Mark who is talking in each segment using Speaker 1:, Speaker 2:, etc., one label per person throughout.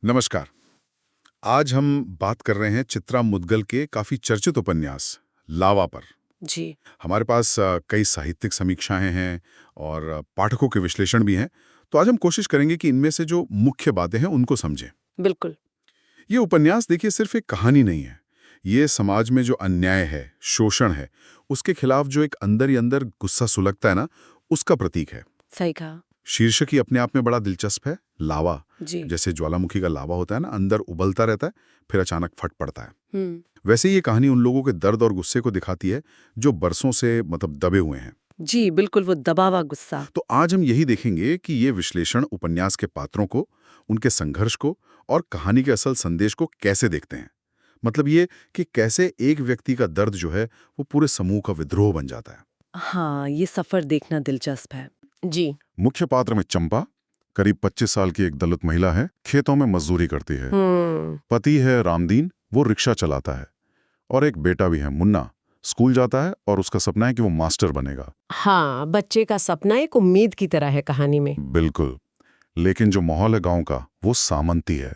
Speaker 1: नमस्कार। आज हम बात कर रहे हैं चित्रा मुद्गल के काफी चर्चित उपन्यास लावा पर।
Speaker 2: जी।
Speaker 1: हमारे पास कई साहित्यिक समीक्षाएं हैं और पाठकों के विश्लेषण भी हैं। तो आज हम कोशिश करेंगे कि इनमें से जो मुख्य बातें हैं उनको समझें।
Speaker 2: बिल्कुल।
Speaker 1: ये उपन्यास देखिए सिर्फ एक कहानी नहीं है। ये समाज में जो अन्याय है, शोषण है, उसके खिलाफ जो एक अंदर ही अंदर गुस्सा सुलगता है ना, उसका प्रतीक है।
Speaker 2: सही कहा।
Speaker 1: शीर्षक ही अपने आप में बड़ा दिलचस्प है, लावा।
Speaker 2: जी।
Speaker 1: जैसे ज्वालामुखी का लावा होता है ना, अंदर उबलता रहता है, फिर अचानक फट पड़ता है।
Speaker 2: हम्म।
Speaker 1: वैसे ये कहानी उन लोगों के दर्द और गुस्से को दिखाती है जो बरसों से दबे हुए हैं।
Speaker 2: जी बिल्कुल, वो दबा हुआ गुस्सा।
Speaker 1: तो आज हम यही देखेंगे कि ये विश्लेषण उपन्यास के पात्रों को, उनके संघर्ष को और कहानी के असल संदेश को कैसे देखते हैं। मतलब ये कि कैसे एक व्यक्ति का दर्द जो है वो पूरे समूह का विद्रोह बन जाता है।
Speaker 2: हाँ, ये सफर देखना दिलचस्प है। जी।
Speaker 1: मुख्य पात्र में चंपा, करीब 25 साल की एक दलित महिला है, खेतों में मजदूरी करती है। पति है रामदीन, वो रिक्शा चलाता है, और एक बेटा भी है मुन्ना, स्कूल जाता है और उसका सपना है कि वो मास्टर बनेगा।
Speaker 2: हाँ, बच्चे का सपना एक उम्मीद की तरह है कहानी में।
Speaker 1: बिल्कुल। लेकिन जो माहौल है गांव का वो सामंती है।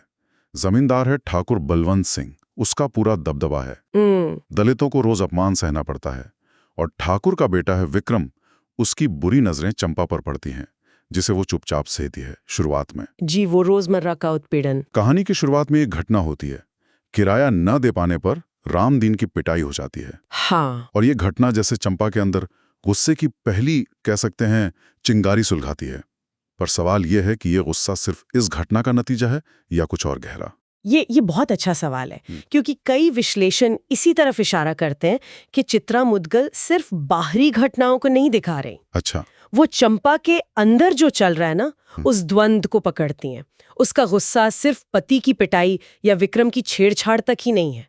Speaker 1: जमींदार है ठाकुर बलवंत सिंह, उसका पूरा दबदबा है। दलितों को रोज अपमान सहना पड़ता है। और ठाकुर का बेटा है विक्रम, उसकी बुरी नजरें चंपा पर पड़ती हैं, जिसे वो चुपचाप सहती है शुरुआत में।
Speaker 2: जी, वो रोजमर्रा का उत्पीड़न।
Speaker 1: कहानी की शुरुआत में एक घटना होती है। किराया न दे पाने पर रामदीन की पिटाई हो जाती है।
Speaker 2: हाँ।
Speaker 1: और ये घटना जैसे चंपा के अंदर गुस्से की पहली, कह सकते हैं, चिंगारी सुलगाती है। पर सवाल यह है कि ये गुस्सा सिर्फ इस घटना का नतीजा है या कुछ और गहरा।
Speaker 2: ये बहुत अच्छा सवाल है, क्योंकि कई विश्लेषण इसी तरफ इशारा करते हैं कि चित्रा मुद्गल सिर्फ बाहरी घटनाओं को नहीं दिखा रही।
Speaker 1: अच्छा।
Speaker 2: वो चंपा के अंदर जो चल रहा है ना, उस द्वंद को पकड़ती हैं। उसका गुस्सा सिर्फ पति की पिटाई या विक्रम की छेड़छाड़ तक ही नहीं है।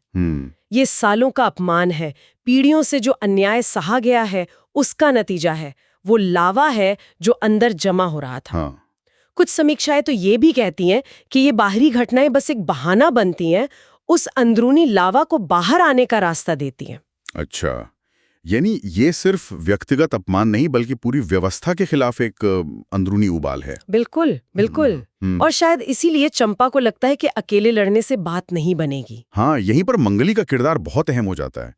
Speaker 2: ये सालों का अपमान है, पीढ़ियों से जो अन्याय सहा गया है उसका नतीजा है। वो लावा है जो अंदर जमा हो रहा था।
Speaker 1: हाँ।
Speaker 2: कुछ समीक्षाएं तो ये भी कहती हैं कि ये बाहरी घटनाएं बस एक बहाना बनती हैं, उस अंदरूनी लावा को बाहर आने का रास्ता देती हैं।
Speaker 1: अच्छा, यानी ये सिर्फ व्यक्तिगत अपमान नहीं बल्कि पूरी व्यवस्था के खिलाफ एक अंदरूनी उबाल है।
Speaker 2: बिल्कुल बिल्कुल। और शायद इसीलिए चंपा को लगता है कि अकेले लड़ने से बात नहीं बनेगी।
Speaker 1: हाँ, यहीं पर मंगली का किरदार बहुत अहम हो जाता है।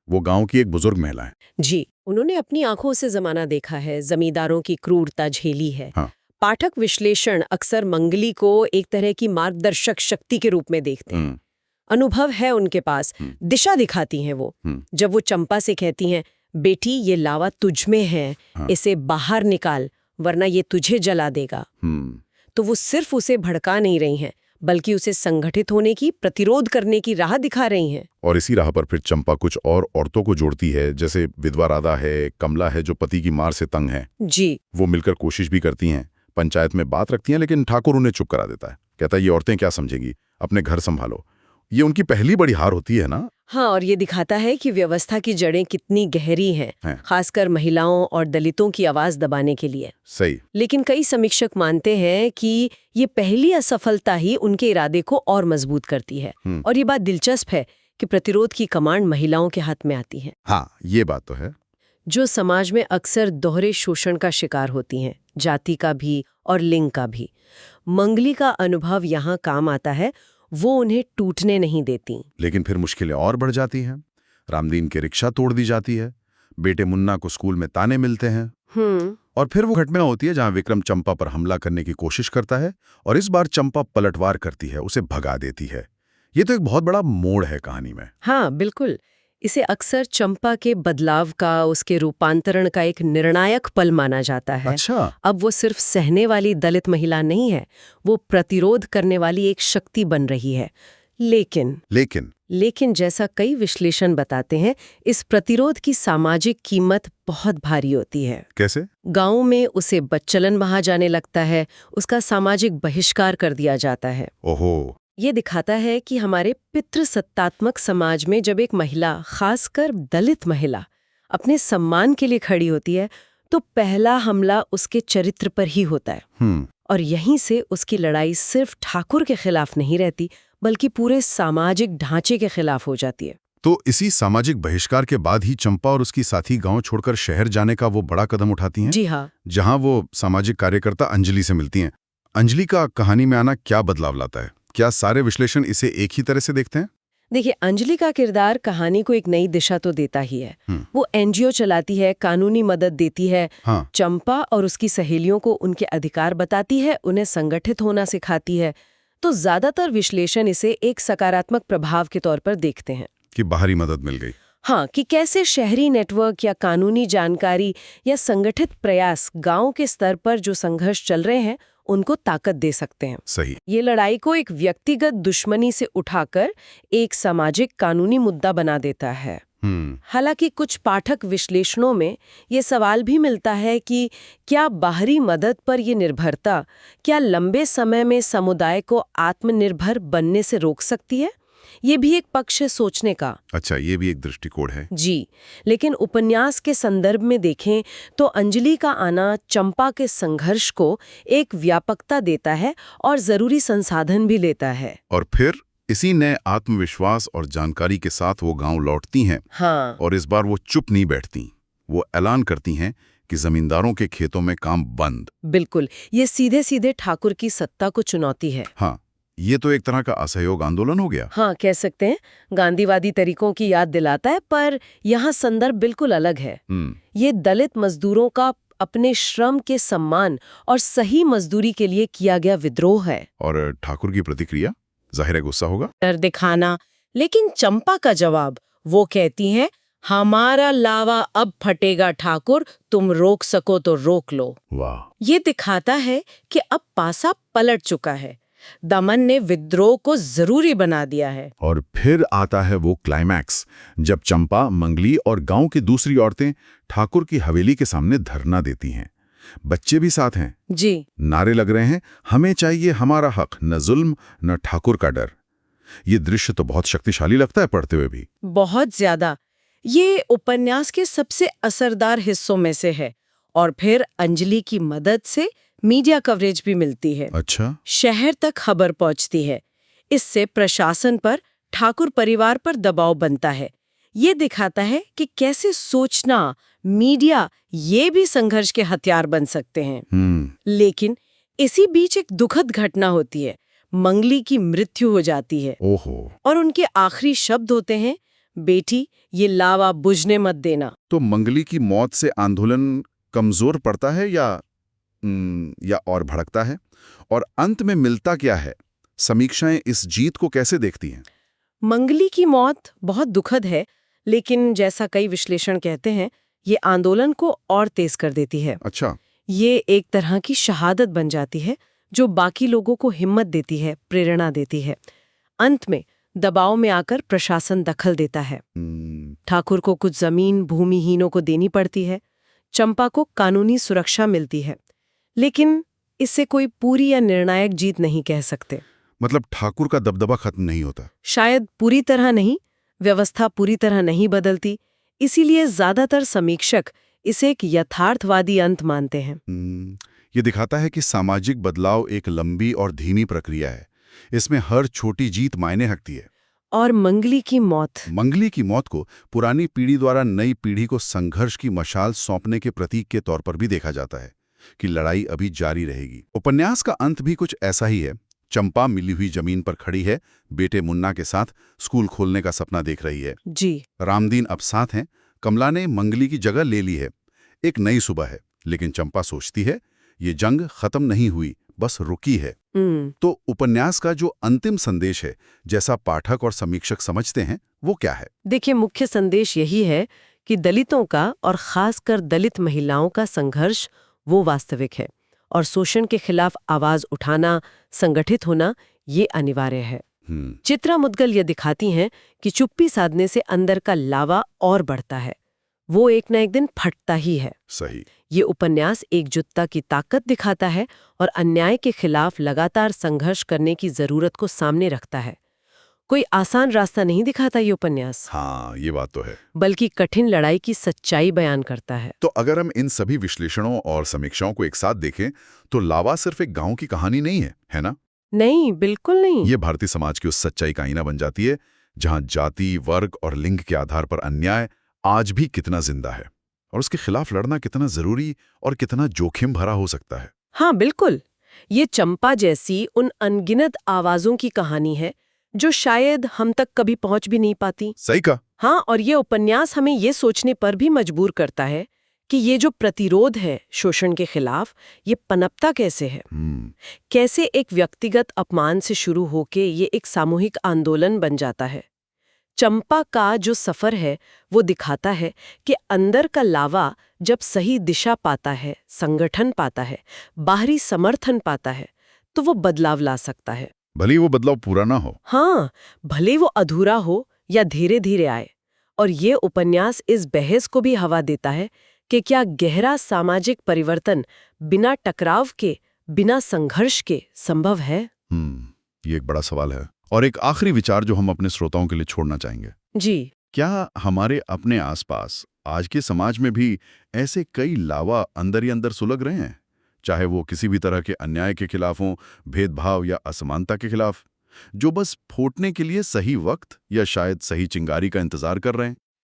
Speaker 1: वो गांव की एक बुजुर्ग महिला है।
Speaker 2: जी, उन्होंने अपनी आंखों से जमाना देखा है, जमींदारों की क्रूरता झेली है।
Speaker 1: हाँ।
Speaker 2: पाठक विश्लेषण अक्सर मंगली को एक तरह की मार्गदर्शक शक्ति के रूप में देखते हैं। अनुभव है उनके पास, दिशा दिखाती हैं वो। जब वो चंपा से कहती हैं, बेटी ये लावा तुझ में है, इसे बाहर निकाल वरना ये तुझे जला देगा, तो वो सिर्फ उसे भड़का नहीं रही हैं, बल्कि उसे संगठित होने की, प्रतिरोध करने की राह दिखा रही हैं।
Speaker 1: और इसी राह पर फिर चंपा कुछ और औरतों को जोड़ती है, जैसे विधवा राधा है, कमला है जो पति की मार से तंग है।
Speaker 2: जी।
Speaker 1: वो मिलकर कोशिश भी करती हैं, पंचायत में बात रखती हैं, लेकिन ठाकुर उन्हें चुप करा देता है। कहता है ये औरतें क्या समझेंगी, अपने घर संभालो। ये उनकी पहली बड़ी हार होती है ना।
Speaker 2: हाँ, और ये दिखाता है कि व्यवस्था की जड़ें कितनी गहरी हैं, खासकर महिलाओं और दलितों की आवाज दबाने के लिए।
Speaker 1: सही।
Speaker 2: लेकिन कई समीक्षक मानते हैं कि ये पहली असफलता ही उनके इरादे को और मजबूत करती है। और ये बात दिलचस्प है कि प्रतिरोध की कमांड महिलाओं के हाथ में आती है।
Speaker 1: हाँ, ये बात तो है।
Speaker 2: जो समाज में अक्सर दोहरे शोषण का शिकार होती हैं, जाति का भी और लिंग का भी। मंगली का अनुभव यहाँ काम आता है, वो उन्हें टूटने नहीं देती।
Speaker 1: लेकिन फिर मुश्किलें और बढ़ जाती हैं। रामदीन की रिक्शा तोड़ दी जाती है, बेटे मुन्ना को स्कूल में ताने मिलते हैं। और फिर वो घटना होती है जहां विक्रम चंपा पर हमला करने की कोशिश करता है, और इस बार चंपा पलटवार करती है, उसे भगा देती है। ये तो एक बहुत बड़ा मोड़ है कहानी में।
Speaker 2: हाँ बिल्कुल। इसे अक्सर चंपा के बदलाव का, उसके रूपांतरण का एक निर्णायक पल माना जाता है।
Speaker 1: अच्छा।
Speaker 2: अब वो सिर्फ सहने वाली दलित महिला नहीं है, वो प्रतिरोध करने वाली एक शक्ति बन रही है। लेकिन जैसा कई विश्लेषण बताते हैं, इस प्रतिरोध की सामाजिक कीमत बहुत भारी होती है।
Speaker 1: कैसे?
Speaker 2: गांव में उसे बदचलन कहा जाने लगता है, उसका सामाजिक बहिष्कार कर दिया जाता है।
Speaker 1: ओहो।
Speaker 2: ये दिखाता है कि हमारे पितृसत्तात्मक समाज में जब एक महिला, खासकर दलित महिला, अपने सम्मान के लिए खड़ी होती है, तो पहला हमला उसके चरित्र पर ही होता है। और यहीं से उसकी लड़ाई सिर्फ ठाकुर के खिलाफ नहीं रहती, बल्कि पूरे सामाजिक ढांचे के खिलाफ हो जाती है।
Speaker 1: तो इसी सामाजिक बहिष्कार के बाद ही चंपा और उसकी साथी गांव छोड़कर शहर जाने का वो बड़ा कदम उठाती हैं।
Speaker 2: जी हाँ।
Speaker 1: जहां वो सामाजिक कार्यकर्ता अंजलि से मिलती हैं। अंजलि का कहानी में आना क्या बदलाव लाता है?
Speaker 3: क्या सारे विश्लेषण इसे एक ही तरह से देखते हैं?
Speaker 2: देखिए, अंजलि का किरदार कहानी को एक नई दिशा तो देता ही है। वो एनजीओ चलाती है, कानूनी मदद देती है।
Speaker 3: हाँ।
Speaker 2: चंपा और उसकी सहेलियों को उनके अधिकार बताती है, उन्हें संगठित होना सिखाती है। तो ज्यादातर विश्लेषण इसे एक सकारात्मक प्रभाव के तौर पर देखते हैं
Speaker 3: कि बाहरी मदद मिल गई।
Speaker 2: हाँ, कि कैसे शहरी नेटवर्क या कानूनी जानकारी या संगठित प्रयास गांव के स्तर पर जो संघर्ष चल रहे हैं उनको ताकत दे सकते हैं।
Speaker 3: सही।
Speaker 2: ये लड़ाई को एक व्यक्तिगत दुश्मनी से उठाकर एक सामाजिक कानूनी मुद्दा बना देता है। हालांकि कुछ पाठक विश्लेषणों में ये सवाल भी मिलता है कि क्या बाहरी मदद पर ये निर्भरता क्या लंबे समय में समुदाय को आत्मनिर्भर बनने से रोक सकती है? ये भी एक पक्ष है सोचने का।
Speaker 3: अच्छा, ये भी एक दृष्टिकोण है।
Speaker 2: जी, लेकिन उपन्यास के संदर्भ में देखें तो अंजलि का आना चंपा के संघर्ष को एक व्यापकता देता है और जरूरी संसाधन भी लेता है।
Speaker 3: और फिर इसी नए आत्मविश्वास और जानकारी के साथ वो गांव लौटती हैं।
Speaker 2: हाँ।
Speaker 3: और इस बार वो चुप नहीं बैठती, वो ऐलान करती हैं कि जमींदारों के खेतों में काम बंद।
Speaker 2: बिल्कुल, ये सीधे सीधे ठाकुर की सत्ता को चुनौती है।
Speaker 3: हाँ, ये तो एक तरह का असहयोग आंदोलन हो गया।
Speaker 2: हाँ, कह सकते हैं। गांधीवादी तरीकों की याद दिलाता है, पर यहाँ संदर्भ बिल्कुल अलग है। ये दलित मजदूरों का अपने श्रम के सम्मान और सही मजदूरी के लिए किया गया विद्रोह है।
Speaker 3: और ठाकुर की प्रतिक्रिया जाहिर है गुस्सा होगा,
Speaker 2: डर दिखाना। लेकिन चंपा का जवाब, वो कहती हैं, हमारा लावा अब फटेगा ठाकुर, तुम रोक सको तो रोक लो।
Speaker 3: वाह।
Speaker 2: ये दिखाता है कि अब पासा पलट चुका है। दमन ने विद्रोह को जरूरी बना दिया है।
Speaker 3: और फिर आता है वो क्लाइमैक्स, जब चंपा, मंगली और गांव की दूसरी औरतें ठाकुर की हवेली के सामने धरना देती हैं। बच्चे भी साथ हैं।
Speaker 2: जी।
Speaker 3: नारे लग रहे हैं, हमें चाहिए हमारा हक, न जुल्म न ठाकुर का डर। ये दृश्य तो बहुत शक्तिशाली लगता है पढ़ते हुए भी।
Speaker 2: बहुत ज्यादा। ये उपन्यास के सबसे असरदार हिस्सों में से है। और फिर अंजलि की मदद से मीडिया कवरेज भी मिलती है।
Speaker 3: अच्छा।
Speaker 2: शहर तक खबर पहुंचती है। इससे प्रशासन पर, ठाकुर परिवार पर दबाव बनता है। ये दिखाता है कि कैसे सोचना, मीडिया ये भी संघर्ष के हथियार बन सकते हैं। लेकिन इसी बीच एक दुखद घटना होती है। मंगली की मृत्यु हो जाती है।
Speaker 3: ओहो।
Speaker 2: और उनके आखिरी शब्द होते हैं, बेटी ये लावा बुझने मत देना।
Speaker 3: तो मंगली की मौत से आंदोलन कमजोर पड़ता है या और भड़कता है? और अंत में मिलता क्या है? समीक्षाएं इस जीत को कैसे देखती हैं?
Speaker 2: मंगली की मौत बहुत दुखद है, लेकिन जैसा कई विश्लेषण कहते हैं, ये आंदोलन को और तेज कर देती है।
Speaker 3: अच्छा।
Speaker 2: ये एक तरह की शहादत बन जाती है जो बाकी लोगों को हिम्मत देती है, प्रेरणा देती है। अंत में दबाव में आकर प्रशासन दखल देता है। ठाकुर को कुछ जमीन भूमिहीनों को देनी पड़ती है। चंपा को कानूनी सुरक्षा मिलती है। लेकिन इससे कोई पूरी या निर्णायक जीत नहीं कह सकते।
Speaker 3: मतलब ठाकुर का दबदबा खत्म नहीं होता?
Speaker 2: शायद पूरी तरह नहीं, व्यवस्था पूरी तरह नहीं बदलती। इसीलिए ज्यादातर समीक्षक इसे एक यथार्थवादी अंत मानते हैं।
Speaker 3: ये दिखाता है कि सामाजिक बदलाव एक लंबी और धीमी प्रक्रिया है। इसमें हर छोटी जीत मायने रखती है।
Speaker 2: और मंगली की मौत
Speaker 3: को पुरानी पीढ़ी द्वारा नई पीढ़ी को संघर्ष की मशाल सौंपने के प्रतीक के तौर पर भी देखा जाता है कि लड़ाई अभी जारी रहेगी। उपन्यास का अंत भी कुछ ऐसा ही है। चंपा मिली हुई जमीन पर खड़ी है, बेटे मुन्ना के साथ स्कूल खोलने का सपना देख रही है।
Speaker 2: जी।
Speaker 3: रामदीन अब साथ हैं, कमला ने मंगली की जगह ले ली है। एक नई सुबह है, लेकिन चंपा सोचती है ये जंग खत्म नहीं हुई, बस रुकी है। तो उपन्यास का जो अंतिम संदेश है, जैसा पाठक और समीक्षक समझते हैं, वो क्या है?
Speaker 2: देखिए, मुख्य संदेश यही है कि दलितों का और खासकर दलित महिलाओं का संघर्ष वो वास्तविक है और शोषण के खिलाफ आवाज उठाना, संगठित होना, ये अनिवार्य है। चित्रा मुद्गल ये दिखाती हैं कि चुप्पी साधने से अंदर का लावा और बढ़ता है, वो एक न एक दिन फटता ही है।
Speaker 3: सही।
Speaker 2: ये उपन्यास एकजुटता की ताकत दिखाता है और अन्याय के खिलाफ लगातार संघर्ष करने की जरूरत को सामने रखता है। कोई आसान रास्ता नहीं दिखाता ये उपन्यास।
Speaker 3: हाँ, ये बात तो है।
Speaker 2: बल्कि कठिन लड़ाई की सच्चाई बयान करता है।
Speaker 3: तो अगर हम इन सभी विश्लेषणों और समीक्षाओं को एक साथ देखें, तो लावा सिर्फ एक गांव की कहानी नहीं है ना?
Speaker 2: नहीं, बिल्कुल नहीं।
Speaker 3: ये भारतीय समाज की उस सच्चाई का आईना बन जाती है जहां जाति, वर्ग और लिंग के आधार पर अन्याय आज भी कितना जिंदा है और उसके खिलाफ लड़ना कितना जरूरी और कितना जोखिम भरा हो सकता है।
Speaker 2: हाँ, बिल्कुल। ये चंपा जैसी उन अनगिनत आवाजों की कहानी है जो शायद हम तक कभी पहुंच भी नहीं पाती।
Speaker 3: सही कहा।
Speaker 2: हाँ, और ये उपन्यास हमें ये सोचने पर भी मजबूर करता है कि ये जो प्रतिरोध है शोषण के खिलाफ, ये पनपता कैसे है। कैसे एक व्यक्तिगत अपमान से शुरू होके ये एक सामूहिक आंदोलन बन जाता है। चंपा का जो सफर है वो दिखाता है कि अंदर का लावा जब सही दिशा पाता है, संगठन पाता है, बाहरी समर्थन पाता है, तो वो बदलाव ला सकता है।
Speaker 3: भले ही वो बदलाव पूरा ना हो।
Speaker 2: हाँ, भले वो अधूरा हो या धीरे धीरे आए। और ये उपन्यास इस बहस को भी हवा देता है कि क्या गहरा सामाजिक परिवर्तन बिना टकराव के, बिना संघर्ष के संभव है।
Speaker 3: ये एक बड़ा सवाल है। और एक आखिरी विचार जो हम अपने श्रोताओं के लिए छोड़ना चाहेंगे
Speaker 2: जी,
Speaker 3: क्या हमारे अपने आसपास आज के समाज में भी ऐसे कई लावा अंदर ही अंदर सुलग रहे हैं, चाहे वो किसी भी तरह के अन्याय के खिलाफ हों, भेदभाव या असमानता के खिलाफ, जो बस फूटने के लिए सही वक्त या शायद सही चिंगारी का इंतजार कर रहे हैं।